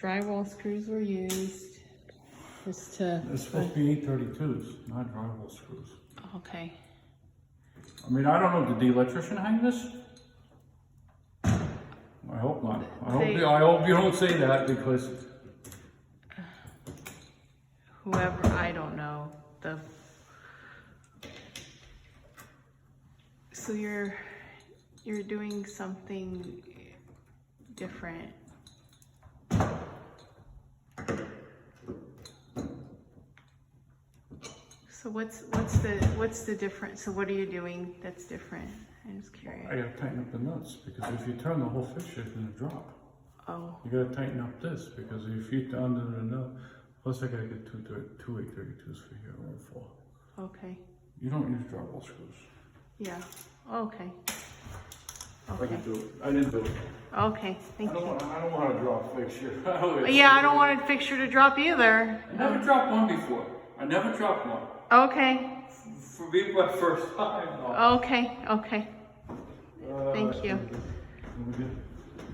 drywall screws were used just to... It's supposed to be 832s, not drywall screws. Okay. I mean, I don't know, did the electrician hang this? I hope not. I hope you don't say that because... Whoever, I don't know. So you're doing something different. So what's the difference? So what are you doing that's different? I'm just curious. I gotta tighten up the nuts because if you turn the whole fixture, it's gonna drop. Oh. You gotta tighten up this because if you under the nut, plus I gotta get two 832s for here or 4. Okay. You don't use drywall screws. Yeah. Okay. I Okay. didn't do it. I didn't do it. Okay. Thank you. I don't want to drop fixture. Yeah, I don't want a fixture to drop either. I never dropped one before. I never dropped one. Okay. For me, my first time. No. Okay. Okay. Thank you. Let me get-